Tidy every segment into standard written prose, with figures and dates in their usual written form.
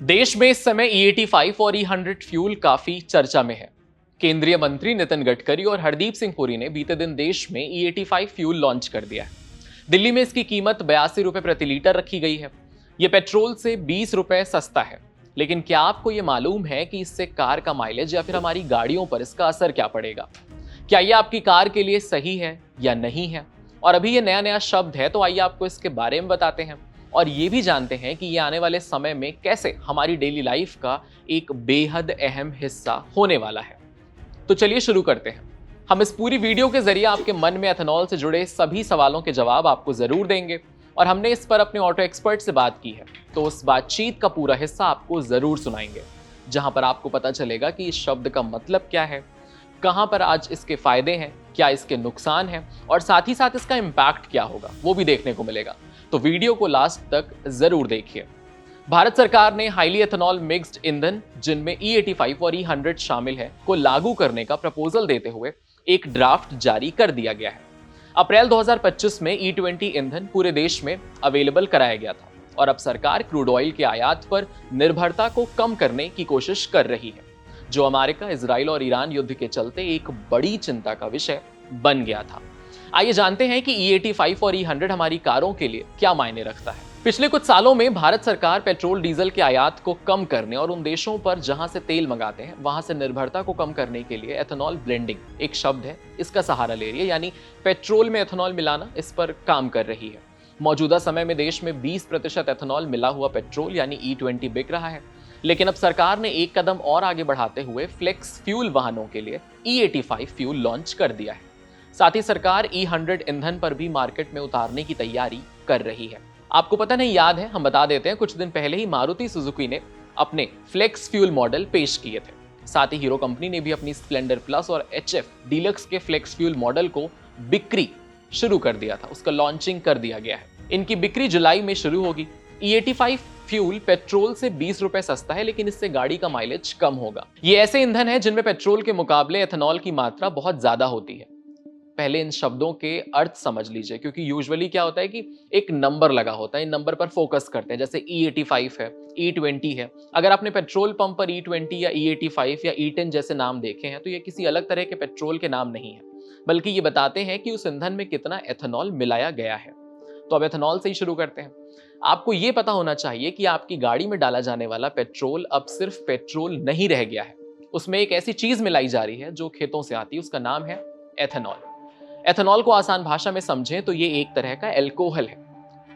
देश में इस समय E85 और E100 फ्यूल काफी चर्चा में है। केंद्रीय मंत्री नितिन गडकरी और हरदीप सिंह पुरी ने बीते दिन देश में E85 फ्यूल लॉन्च कर दिया है। दिल्ली में इसकी कीमत 82 रुपए प्रति लीटर रखी गई है। यह पेट्रोल से 20 रुपए सस्ता है। लेकिन क्या आपको यह मालूम है कि इससे कार का माइलेज या फिर हमारी गाड़ियों पर इसका असर क्या पड़ेगा? क्या यह आपकी कार के लिए सही है या नहीं है? और अभी ये नया नया शब्द है, तो आइए आपको इसके बारे में बताते हैं और ये भी जानते हैं कि ये आने वाले समय में कैसे हमारी डेली लाइफ का एक बेहद अहम हिस्सा होने वाला है। तो चलिए शुरू करते हैं। हम इस पूरी वीडियो के जरिए आपके मन में एथेनॉल से जुड़े सभी सवालों के जवाब आपको जरूर देंगे और हमने इस पर अपने ऑटो एक्सपर्ट से बात की है, तो उस बातचीत का पूरा हिस्सा आपको जरूर सुनाएंगे, जहां पर आपको पता चलेगा कि इस शब्द का मतलब क्या है, कहां पर आज इसके फायदे हैं, क्या इसके नुकसान हैं और साथ ही साथ इसका इम्पैक्ट क्या होगा वो भी देखने को मिलेगा। तो वीडियो को लास्ट तक जरूर देखिए। भारत सरकार ने हाईली एथेनॉल मिक्स्ड ईंधन, जिनमें E85 और E100 शामिल है, को लागू करने का प्रपोजल देते हुए एक ड्राफ्ट जारी कर दिया गया है। अप्रैल 2025 में E20 ईंधन पूरे देश में अवेलेबल कराया गया था और अब सरकार क्रूड ऑयल के आयात पर निर्भरता को कम करने की कोशिश कर रही है, जो अमेरिका, इजराइल और ईरान युद्ध के चलते एक बड़ी चिंता का विषय बन गया था। आइए जानते हैं कि E85 और E100 हमारी कारों के लिए क्या मायने रखता है। पिछले कुछ सालों में भारत सरकार पेट्रोल डीजल के आयात को कम करने और उन देशों पर जहां से तेल मंगाते हैं वहां से निर्भरता को कम करने के लिए एथेनॉल ब्लेंडिंग, एक शब्द है, इसका सहारा ले रही है, यानी पेट्रोल में एथेनॉल मिलाना, इस पर काम कर रही है। मौजूदा समय में देश में 20% एथेनॉल मिला हुआ पेट्रोल यानी E20 बिक रहा है। लेकिन अब सरकार ने एक कदम और आगे बढ़ाते हुए फ्लेक्स फ्यूल वाहनों के लिए E85 फ्यूल लॉन्च कर दिया है। साथ ही सरकार E100 ईंधन पर भी मार्केट में उतारने की तैयारी कर रही है। आपको पता नहीं याद है, हम बता देते हैं, कुछ दिन पहले ही मारुति सुजुकी ने अपने फ्लेक्स फ्यूल मॉडल पेश किए थे। साथ ही हीरो कंपनी ने भी अपनी स्प्लेंडर प्लस और HF डीलक्स के फ्लेक्स फ्यूल मॉडल को बिक्री शुरू कर दिया था, उसका लॉन्चिंग कर दिया गया है। इनकी बिक्री जुलाई में शुरू होगी। E85 फ्यूल पेट्रोल से 20 रुपए सस्ता है, लेकिन इससे गाड़ी का माइलेज कम होगा। ये ऐसे ईंधन है जिनमें पेट्रोल के मुकाबले एथेनॉल की मात्रा बहुत ज्यादा होती है। पहले इन शब्दों के अर्थ समझ लीजिए, क्योंकि यूजुअली क्या होता है कि एक नंबर लगा होता है, इन नंबर पर फोकस करते हैं। जैसे E85 है, E20 है। अगर आपने पेट्रोल पंप पर E20 या E85 या E10 जैसे नाम देखे हैं, तो ये किसी अलग तरह के पेट्रोल के नाम नहीं है, बल्कि ये बताते हैं कि उस ईंधन में कितना एथेनॉल मिलाया गया है। तो अब एथेनॉल से ही शुरू करते हैं। आपको ये पता होना चाहिए कि आपकी गाड़ी में डाला जाने वाला पेट्रोल अब सिर्फ पेट्रोल नहीं रह गया है, उसमें एक ऐसी चीज मिलाई जा रही है जो खेतों से आती है, उसका नाम है एथेनॉल। एथेनॉल को आसान भाषा में समझें तो ये एक तरह का एल्कोहल है।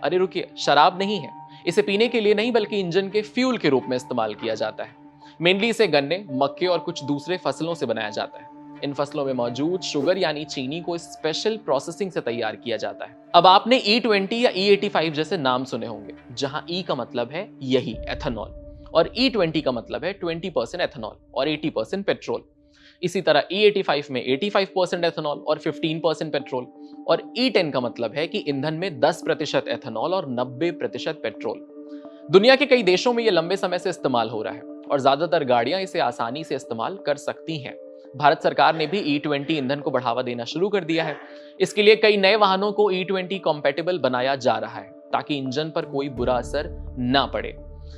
अरे रुकिए, शराब नहीं है। इसे पीने के लिए नहीं बल्कि इंजन के फ्यूल के रूप में इस्तेमाल किया जाता है। मेनली इसे गन्ने, मक्के और कुछ दूसरे फसलों से बनाया जाता है। इन फसलों में मौजूद शुगर यानी चीनी को स्पेशल प्रोसेसिंग से तैयार किया जाता है। अब आपने E20 या E85 जैसे नाम सुने होंगे, जहां E का मतलब है यही एथेनॉल और E20 का मतलब है 20% एथेनॉल और 80% पेट्रोल। इसी तरह E85 में 85% एथेनॉल और 15% पेट्रोल और E10 का मतलब है कि ईंधन में 10% एथेनॉल और 90% पेट्रोल। दुनिया के कई देशों में यह लंबे समय से इस्तेमाल हो रहा है और ज्यादातर गाड़ियां इसे आसानी से इस्तेमाल कर सकती हैं। भारत सरकार ने भी E20 ईंधन को बढ़ावा देना शुरू कर दिया है। इसके लिए कई नए वाहनों को E20 कॉम्पैटिबल बनाया जा रहा है ताकि इंजन पर कोई बुरा असर ना पड़े।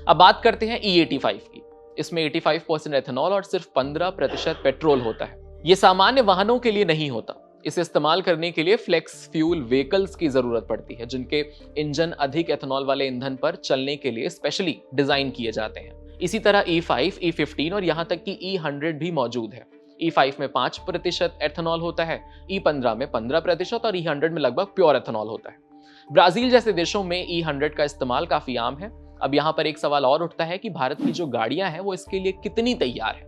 अब बात करते हैं E85 की। इसमें 85% एथेनॉल और सिर्फ 15% पेट्रोल होता है। यह सामान्य वाहनों के लिए नहीं होता। इसे इस्तेमाल करने के लिए फ्लेक्स फ्यूल व्हीकल्स की जरूरत पड़ती है, जिनके इंजन अधिक एथेनॉल वाले ईंधन पर चलने के लिए स्पेशली डिजाइन किए जाते हैं। इसी तरह E5, E15 और यहां तक कि E100 भी मौजूद है। E5 में 5% एथेनॉल होता है, E15 में 15% और E100 में लगभग प्योर एथेनॉल होता है। ब्राजील जैसे देशों में E100 का इस्तेमाल काफी आम है। अब यहाँ पर एक सवाल और उठता है कि भारत की जो गाड़ियां हैं वो इसके लिए कितनी तैयार है,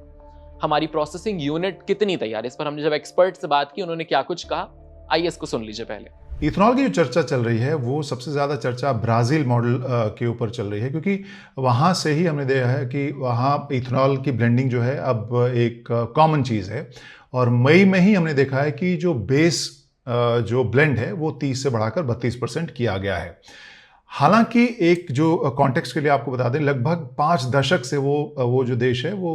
हमारी प्रोसेसिंग यूनिट कितनी तैयार है। इस पर हमने जब एक्सपर्ट से बात की, उन्होंने क्या कुछ कहा, आइए इसको सुन लीजिए। पहले इथेनॉल की जो चर्चा चल रही है वो सबसे ज़्यादा चर्चा ब्राज़ील मॉडल के ऊपर चल रही है, क्योंकि वहाँ से ही हमने देखा है कि वहाँ इथेनॉल की ब्लेंडिंग जो है अब एक कॉमन चीज़ है। और मई में ही हमने देखा है कि जो बेस जो ब्लेंड है वो 30 से बढ़ाकर 32% किया गया है। हालांकि एक जो कॉन्टेक्स्ट के लिए आपको बता दें, लगभग 5 दशक से वो जो देश है वो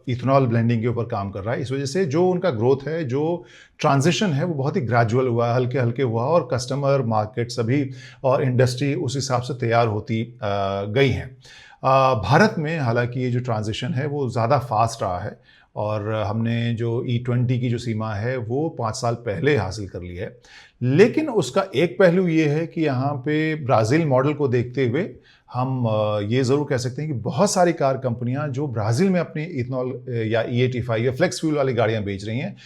इथेनॉल ब्लेंडिंग के ऊपर काम कर रहा है। इस वजह से जो उनका ग्रोथ है, जो ट्रांजिशन है, वो बहुत ही ग्रेजुअल हुआ, हल्के हल्के हुआ और कस्टमर, मार्केट सभी और इंडस्ट्री उस हिसाब से तैयार होती गई हैं। भारत में हालांकि ये जो ट्रांजिशन है वो ज़्यादा फास्ट रहा है और हमने जो E20 की जो सीमा है वो 5 साल पहले हासिल कर ली है। लेकिन उसका एक पहलू ये है कि यहाँ पे ब्राज़ील मॉडल को देखते हुए हम ये ज़रूर कह सकते हैं कि बहुत सारी कार कंपनियाँ जो ब्राज़ील में अपनी इथेनॉल या E85 या फ्लेक्स फ्यूल वाली गाड़ियाँ बेच रही हैं,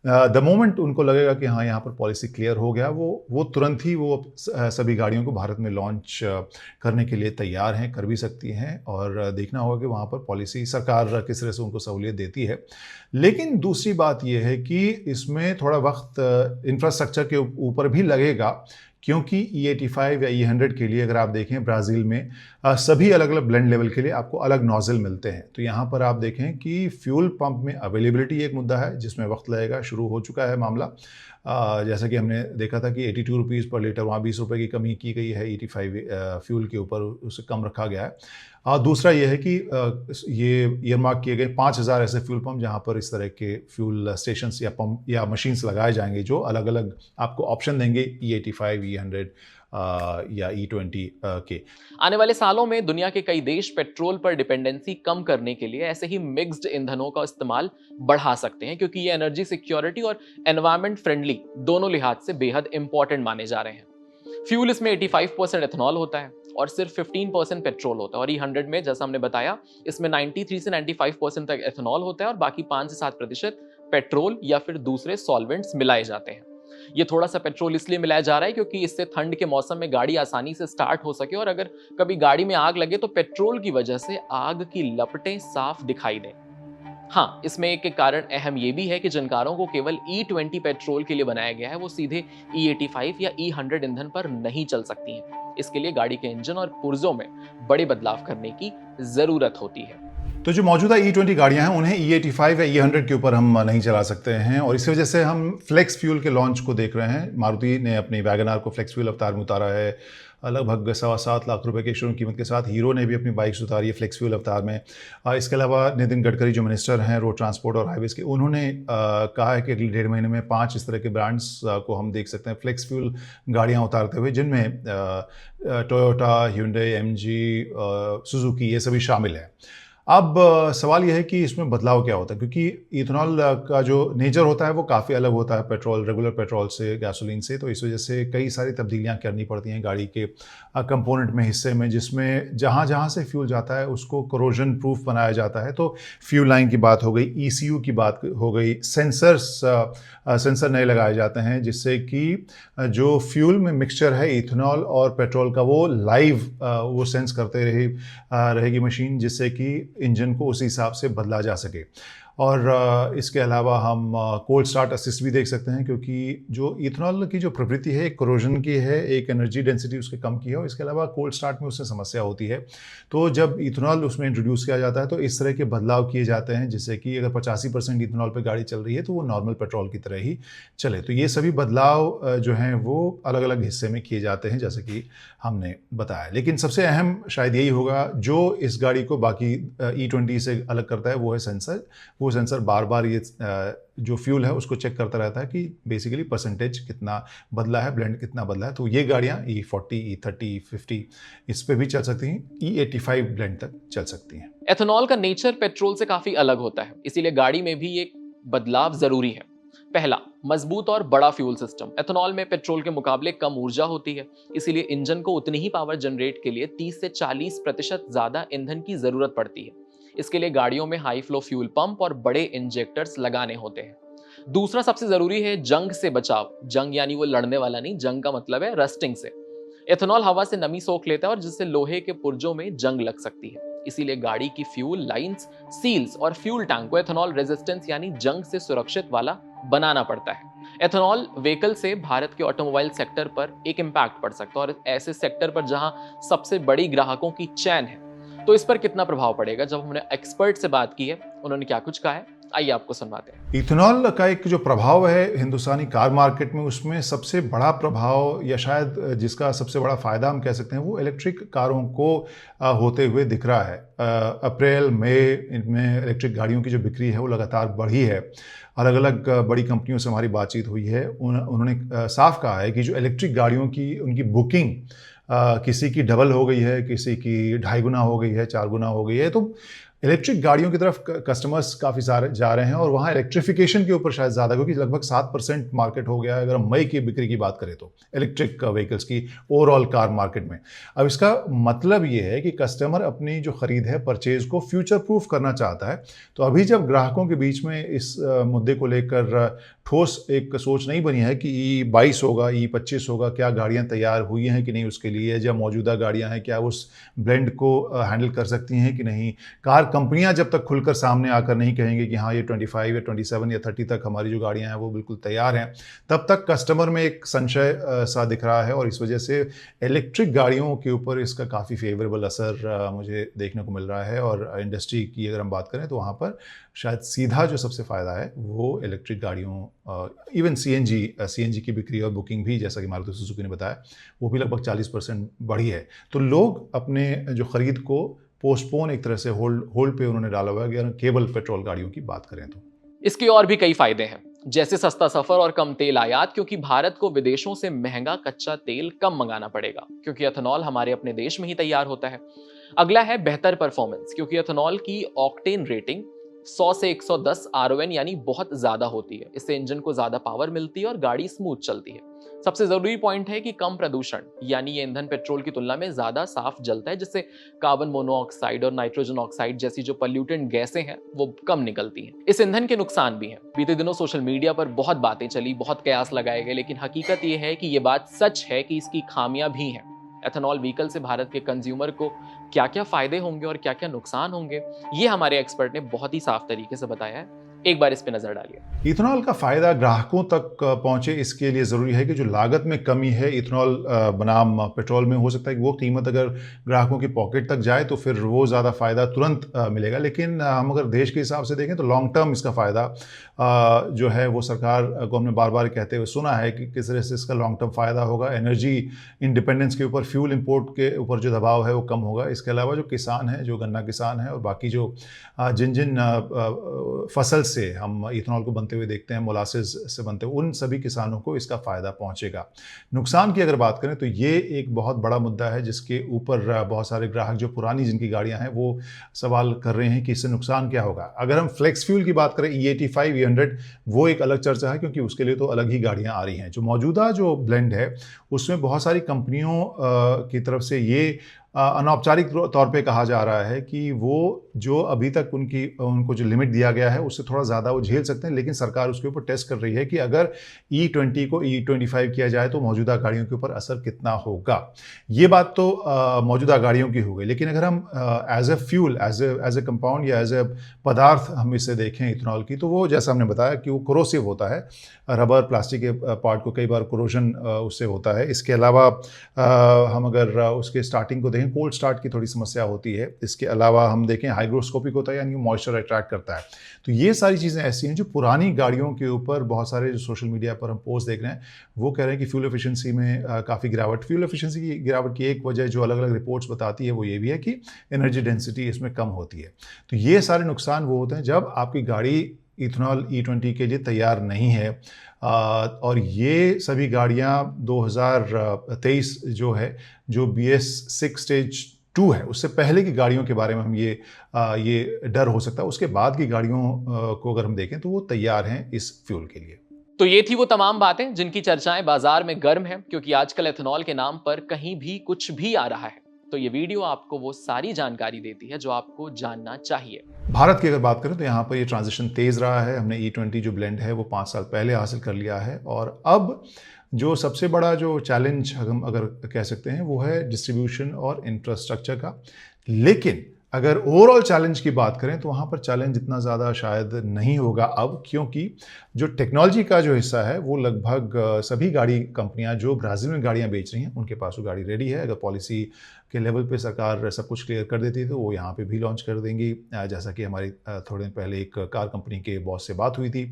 द मोमेंट उनको लगेगा कि हाँ यहाँ पर पॉलिसी क्लियर हो गया, वो तुरंत ही वो सभी गाड़ियों को भारत में लॉन्च करने के लिए तैयार हैं, कर भी सकती हैं और देखना होगा कि वहाँ पर पॉलिसी सरकार किस तरह से उनको सहूलियत देती है। लेकिन दूसरी बात ये है कि इसमें थोड़ा वक्त इंफ्रास्ट्रक्चर के ऊपर भी लगेगा, क्योंकि E85 या E100 के लिए अगर आप देखें ब्राज़ील में सभी अलग अलग ब्लेंड लेवल के लिए आपको अलग नॉजल मिलते हैं। तो यहाँ पर आप देखें कि फ्यूल पंप में अवेलेबिलिटी एक मुद्दा है जिसमें वक्त लगेगा, शुरू हो चुका है मामला। जैसा कि हमने देखा था कि 82 रुपीज़ पर लीटर, वहाँ 20 रुपये की कमी की गई है E85 फ्यूल के ऊपर, उसे कम रखा गया है। दूसरा ये है कि ये ईयरमार्क किए गए 5000 ऐसे फ्यूल पंप जहाँ पर इस तरह के फ्यूल स्टेशंस या पंप या मशीन्स लगाए जाएंगे जो अलग अलग आपको ऑप्शन देंगे E85, E100 या E20 के। आने वाले सालों में दुनिया के कई देश पेट्रोल पर डिपेंडेंसी कम करने के लिए ऐसे ही मिक्स्ड ईंधनों का इस्तेमाल बढ़ा सकते हैं, क्योंकि ये एनर्जी सिक्योरिटी और एनवायरमेंट फ्रेंडली दोनों लिहाज से बेहद इंपॉर्टेंट माने जा रहे हैं। फ्यूल इसमें 85% एथेनॉल होता है और सिर्फ 15% पेट्रोल होता है, और E100 में जैसा हमने बताया इसमें 93 से 95% तक एथेनॉल होता है और बाकी 5 से 7% पेट्रोल या फिर दूसरे सॉल्वेंट्स मिलाए जाते हैं। ये थोड़ा सा पेट्रोल इसलिए मिलाया जा रहा है क्योंकि इससे ठंड के मौसम में गाड़ी आसानी से स्टार्ट हो सके और अगर कभी गाड़ी में आग लगे तो पेट्रोल की वजह से आग की लपटें साफ दिखाई दें। हाँ, इसमें एक कारण अहम ये भी है कि जिन कारों को केवल E20 पेट्रोल के लिए बनाया गया है वो सीधे E85 या E100 ईंधन पर नहीं चल सकती हैं। इसके लिए गाड़ी के इंजन और पुर्जों में बड़े बदलाव करने की जरूरत होती है। तो जो मौजूदा E20 गाड़ियां हैं उन्हें E85 या E100 के ऊपर हम नहीं चला सकते हैं और इसी वजह से हम फ्लेक्स फ्यूल के लॉन्च को देख रहे हैं। मारुति ने अपनी वैगन-आर को फ्लेक्स फ्यूल अवतार में उतारा है, लगभग 7.25 लाख रुपए की शोरूम कीमत के साथ। हीरो ने भी अपनी बाइक्स उतारी है फ्लेक्स फ्यूल अवतार में। इसके अलावा नितिन गडकरी जो मिनिस्टर हैं रोड ट्रांसपोर्ट और हाईवेज के, उन्होंने कहा है कि अगले 1.5 महीने में 5 इस तरह के ब्रांड्स को हम देख सकते हैं फ्लेक्स फ्यूल गाड़ियाँ उतारते हुए, जिनमें टोयोटा, hyundai, MG, सुजुकी ये सभी शामिल हैं। अब सवाल यह है कि इसमें बदलाव क्या होता है, क्योंकि इथेनॉल का जो नेचर होता है वो काफ़ी अलग होता है पेट्रोल, रेगुलर पेट्रोल से, गैसोलीन से। तो इस वजह से कई सारी तब्दीलियां करनी पड़ती हैं गाड़ी के कंपोनेंट में, हिस्से में, जिसमें जहां जहां से फ्यूल जाता है उसको कोरोजन प्रूफ बनाया जाता है। तो फ्यूल लाइन की बात हो गई, ECU की बात हो गई, सेंसर नए लगाए जाते हैं जिससे कि जो फ्यूल में मिक्सचर है इथेनॉल और पेट्रोल का वो लाइव वो सेंस करते रहेगी मशीन, जिससे कि इंजन को उसी हिसाब से बदला जा सके। और इसके अलावा हम कोल्ड स्टार्ट असिस्ट भी देख सकते हैं, क्योंकि जो इथेनॉल की जो प्रवृत्ति है एक कोरोजन की है, एक एनर्जी डेंसिटी उसके कम की है, और इसके अलावा कोल्ड स्टार्ट में उससे समस्या होती है। तो जब इथेनॉल उसमें इंट्रोड्यूस किया जाता है तो इस तरह के बदलाव किए जाते हैं जिससे कि अगर 85% इथेनॉल पर गाड़ी चल रही है तो वो नॉर्मल पेट्रोल की तरह ही चले। तो ये सभी बदलाव जो हैं वो अलग अलग हिस्से में किए जाते हैं जैसे कि हमने बताया। लेकिन सबसे अहम शायद यही होगा जो इस गाड़ी को बाकी E20 से अलग करता है, वो है सेंसर। वो सेंसर बार बार ये जो फ्यूल है उसको चेक करता रहता है कि बेसिकली परसेंटेज कितना बदला है, ब्लेंड कितना बदला है। तो ये गाड़ियाँ E40, E30, E50 इस पे भी चल सकती हैं, E85 ब्लेंड तक चल सकती हैं। एथेनॉल का नेचर पेट्रोल से काफी अलग होता है, इसीलिए गाड़ी में भी एक बदलाव जरूरी है। पहला, मजबूत और बड़ा फ्यूल सिस्टम। एथेनॉल में पेट्रोल के मुकाबले कम ऊर्जा होती है, इसीलिए इंजन को उतनी ही पावर जनरेट के लिए 30 से 40% ज्यादा ईंधन की जरूरत पड़ती है। इसके लिए गाड़ियों में हाई फ्लो फ्यूल पंप और बड़े इंजेक्टर्स लगाने होते हैं। दूसरा सबसे जरूरी है जंग से बचाव। जंग यानी वो लड़ने वाला नहीं, जंग का मतलब है रस्टिंग से। एथेनॉल हवा से नमी सोख लेता है और जिससे लोहे के पुर्जों में जंग लग सकती है। इसीलिए गाड़ी की फ्यूल लाइंस, सील्स और फ्यूल टैंक को एथेनॉल रेजिस्टेंस यानी जंग से सुरक्षित वाला बनाना पड़ता है। एथेनॉल व्हीकल से भारत के ऑटोमोबाइल सेक्टर पर एक इम्पैक्ट पड़ सकता है, और ऐसे सेक्टर पर जहां सबसे बड़ी ग्राहकों की चैन है। तो इस पर कितना प्रभाव पड़ेगा, जब हमने एक्सपर्ट से बात की है उन्होंने क्या कुछ कहा है, आइए आपको सुनवाते हैं। इथेनॉल का एक जो प्रभाव है हिंदुस्तानी कार मार्केट में, उसमें सबसे बड़ा प्रभाव या शायद जिसका सबसे बड़ा फायदा हम कह सकते हैं वो इलेक्ट्रिक कारों को होते हुए दिख रहा है। अप्रैल मई इनमें इलेक्ट्रिक गाड़ियों की जो बिक्री है वो लगातार बढ़ी है। अलग अलग बड़ी कंपनियों से हमारी बातचीत हुई है, उन्होंने साफ कहा है कि जो इलेक्ट्रिक गाड़ियों की उनकी बुकिंग किसी की डबल हो गई है, किसी की 2.5 गुना हो गई है, 4 गुना हो गई है। तो इलेक्ट्रिक गाड़ियों की तरफ कस्टमर्स काफ़ी सारे जा रहे हैं और वहाँ इलेक्ट्रिफिकेशन के ऊपर शायद ज़्यादा, क्योंकि लगभग 7% मार्केट हो गया है अगर हम मई की बिक्री की बात करें तो इलेक्ट्रिक व्हीकल्स की ओवरऑल कार मार्केट में। अब इसका मतलब ये है कि कस्टमर अपनी जो खरीद है, परचेज को फ्यूचर प्रूफ करना चाहता है। तो अभी जब ग्राहकों के बीच में इस मुद्दे को लेकर ठोस एक सोच नहीं बनी है कि E22 होगा, E25 होगा, क्या गाड़ियाँ तैयार हुई हैं कि नहीं उसके लिए, या मौजूदा गाड़ियाँ हैं क्या उस ब्लेंड को हैंडल कर सकती हैं कि नहीं। कार कंपनियां जब तक खुलकर सामने आकर नहीं कहेंगे कि हाँ ये 25 या 27 या 30 तक हमारी जो गाड़ियां हैं वो बिल्कुल तैयार हैं, तब तक कस्टमर में एक संशय सा दिख रहा है। और इस वजह से इलेक्ट्रिक गाड़ियों के ऊपर इसका काफ़ी फेवरेबल असर मुझे देखने को मिल रहा है। और इंडस्ट्री की अगर हम बात करें तो वहाँ पर शायद सीधा जो सबसे फ़ायदा है वो इलेक्ट्रिक गाड़ियों, इवन सीएनजी की बिक्री और बुकिंग भी, जैसा कि मारुति सुजुकी ने बताया, वो भी लगभग 40% बढ़ी है। तो लोग अपने जो खरीद को पोस्टपोन एक तरह से होल्ड पे उन्होंने डाला हुआ है, अगर केवल पेट्रोल गाड़ियों की बात करें तो। इसके और भी कई फायदे हैं, जैसे सस्ता सफर और कम तेल आयात, क्योंकि भारत को विदेशों से महंगा कच्चा तेल कम मंगाना पड़ेगा, क्योंकि एथेनॉल हमारे अपने देश में ही तैयार होता है। अगला है बेहतर परफॉर्मेंस, क्योंकि एथेनॉल की ऑक्टेन रेटिंग 100 से 110 RON यानी बहुत ज्यादा होती है। इससे इंजन को ज्यादा पावर मिलती है और गाड़ी स्मूथ चलती है। सबसे जरूरी पॉइंट है कि कम प्रदूषण, यानी ये ईंधन पेट्रोल की तुलना में ज्यादा साफ जलता है, जिससे कार्बन मोनोऑक्साइड और नाइट्रोजन ऑक्साइड जैसी जो पॉल्यूटेंट गैसें हैं वो कम निकलती हैं। इस ईंधन के नुकसान भी हैं। बीते दिनों सोशल मीडिया पर बहुत बातें चली, बहुत कयास लगाए गए, लेकिन हकीकत ये है कि ये बात सच है कि इसकी खामियां भी हैं। एथेनॉल व्हीकल से भारत के कंज्यूमर को क्या क्या फायदे होंगे और क्या क्या नुकसान होंगे, ये हमारे एक्सपर्ट ने बहुत ही साफ तरीके से बताया है। एक बार इस पे नजर डालिए। इथेनॉल का फायदा ग्राहकों तक पहुंचे, इसके लिए ज़रूरी है कि जो लागत में कमी है इथेनॉल बनाम पेट्रोल में, हो सकता है कि वो कीमत अगर ग्राहकों की पॉकेट तक जाए तो फिर वो ज़्यादा फ़ायदा तुरंत मिलेगा। लेकिन हम अगर देश के हिसाब से देखें तो लॉन्ग टर्म इसका फ़ायदा जो है वो सरकार को हमने बार बार कहते हुए सुना है कि किस तरह से इसका लॉन्ग टर्म फ़ायदा होगा। एनर्जी इंडिपेंडेंस के ऊपर, फ्यूल इंपोर्ट के ऊपर जो दबाव है वो कम होगा। इसके अलावा जो किसान हैं, जो गन्ना किसान हैं और बाकी जो जिन जिन फसल से हम इथेनॉल को बनते हुए देखते हैं, मोलासेस से बनते हुए, उन सभी किसानों को इसका फ़ायदा पहुंचेगा। नुकसान की अगर बात करें तो ये एक बहुत बड़ा मुद्दा है जिसके ऊपर बहुत सारे ग्राहक जो पुरानी जिनकी गाड़ियां हैं वो सवाल कर रहे हैं कि इससे नुकसान क्या होगा। अगर हम फ्लेक्स फ्यूल की बात करें, E85, E100, वो एक अलग चर्चा है क्योंकि उसके लिए तो अलग ही गाड़ियां आ रही हैं। जो मौजूदा जो ब्लेंड है उसमें बहुत सारी कंपनियों की तरफ से ये अनौपचारिक तौर पे कहा जा रहा है कि वो जो अभी तक उनको जो लिमिट दिया गया है उससे थोड़ा ज़्यादा वो झेल सकते हैं, लेकिन सरकार उसके ऊपर टेस्ट कर रही है कि अगर E20 को E25 किया जाए तो मौजूदा गाड़ियों के ऊपर असर कितना होगा। ये बात तो मौजूदा गाड़ियों की हो गई, लेकिन अगर हम as a fuel, as a compound या एज ए पदार्थ हम इसे देखें इथेनॉल की, तो वो जैसा हमने बताया कि वो कोरोसिव होता है। रबर, प्लास्टिक के पार्ट को कई बार कोरोजन उससे होता है। इसके अलावा हम अगर उसके स्टार्टिंग को देखें, कोल्ड स्टार्ट की थोड़ी समस्या होती है। इसके अलावा हम देखें हाइग्रोस्कोपिक होता है, यानी मॉइस्चर अट्रैक्ट करता है। तो ये सारी चीज़ें ऐसी हैं जो पुरानी गाड़ियों के ऊपर बहुत सारे जो सोशल मीडिया पर हम पोस्ट देख रहे हैं वो कह रहे हैं कि फ्यूल एफिशिएंसी में काफ़ी गिरावट। फ्यूल एफिशिएंसी की गिरावट की एक वजह जो अलग अलग रिपोर्ट्स बताती है वो ये भी है कि एनर्जी डेंसिटी इसमें कम होती है। तो ये सारे नुकसान वो होते हैं जब आपकी गाड़ी इथेनॉल E20 के लिए तैयार नहीं है। और ये सभी गाड़ियाँ 2023 जो है, जो BS6 स्टेज 2 है, उससे पहले की गाड़ियों के बारे में हम ये डर हो सकता है। उसके बाद की गाड़ियों को अगर हम देखें तो वो तैयार हैं इस फ्यूल के लिए। तो ये थी वो तमाम बातें जिनकी चर्चाएं बाजार में गर्म है, क्योंकि आजकल एथेनॉल के नाम पर कहीं भी कुछ भी आ रहा है। तो ये वीडियो आपको वो सारी जानकारी देती है जो आपको जानना चाहिए। भारत की अगर बात करें तो यहाँ पर ये ट्रांजिशन तेज़ रहा है। हमने E20 जो ब्लेंड है वो 5 साल पहले हासिल कर लिया है, और अब जो सबसे बड़ा जो चैलेंज हम अगर कह सकते हैं वो है डिस्ट्रीब्यूशन और इंफ्रास्ट्रक्चर का। लेकिन अगर ओवरऑल चैलेंज की बात करें तो वहाँ पर चैलेंज इतना ज़्यादा शायद नहीं होगा अब, क्योंकि जो टेक्नोलॉजी का जो हिस्सा है वो लगभग सभी गाड़ी कंपनियां जो ब्राज़ील में गाड़ियां बेच रही हैं उनके पास वो गाड़ी रेडी है। अगर पॉलिसी के लेवल पे सरकार सब कुछ क्लियर कर देती है तो वो यहाँ पे भी लॉन्च कर देंगी, जैसा कि हमारी थोड़े दिन पहले एक कार कंपनी के बॉस से बात हुई थी।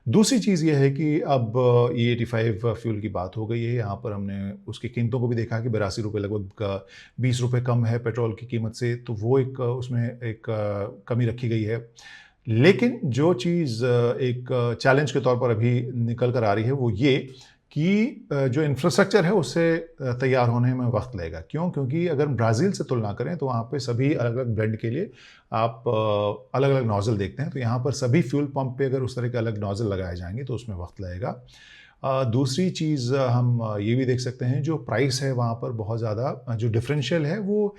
दूसरी चीज़ ये है कि अब E85 फ्यूल की बात हो गई है। यहाँ पर हमने उसकी कीमतों को भी देखा कि 82 रुपये, लगभग 20 रुपये कम है पेट्रोल की कीमत से, तो वो एक उसमें एक कमी रखी गई है। लेकिन जो चीज़ एक चैलेंज के तौर पर अभी निकल कर आ रही है वो ये कि जो इंफ्रास्ट्रक्चर है उससे तैयार होने में वक्त लगेगा। क्यों? क्योंकि अगर ब्राज़ील से तुलना करें तो वहाँ पे सभी अलग-अलग ब्लेंड के लिए आप अलग-अलग नॉज़ल देखते हैं, तो यहाँ पर सभी फ्यूल पंप पे अगर उस तरह के अलग नॉज़ल लगाए जाएँगे तो उसमें वक्त लगेगा। दूसरी चीज़ हम ये भी देख सकते हैं, जो प्राइस है वहाँ पर बहुत ज़्यादा जो डिफरेंशियल है वो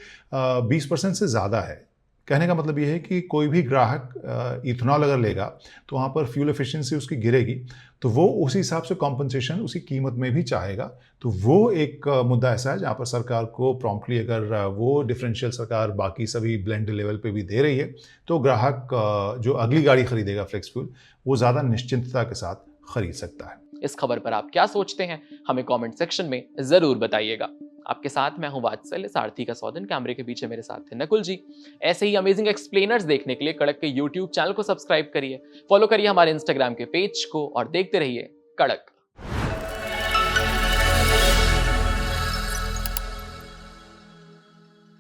20% से ज़्यादा है। कहने का मतलब ये है कि कोई भी ग्राहक इथेनॉल अगर लेगा तो वहाँ पर फ्यूल एफिशिएंसी उसकी गिरेगी, तो वो उसी हिसाब से कॉम्पनसेशन उसी कीमत में भी चाहेगा। तो वो एक मुद्दा ऐसा है जहाँ पर सरकार को प्रॉम्प्टली अगर वो डिफरेंशियल सरकार बाकी सभी ब्लेंड लेवल पे भी दे रही है, तो ग्राहक जो अगली गाड़ी खरीदेगा फ्लेक्स फ्यूल, वो ज़्यादा निश्चिंतता के साथ खरीद सकता है। इस खबर पर आप क्या सोचते हैं, हमें कमेंट सेक्शन में जरूर बताइएगा। आपके साथ मैं हूं वात्सल्य, सारथी का सौदन। कैमरे के पीछे मेरे साथ थे नकुल जी। ऐसे ही अमेजिंग एक्सप्लेनर्स देखने के लिए कड़क के यूट्यूब चैनल को सब्सक्राइब करिए, फॉलो करिए हमारे इंस्टाग्राम के पेज को और देखते रहिए कड़क।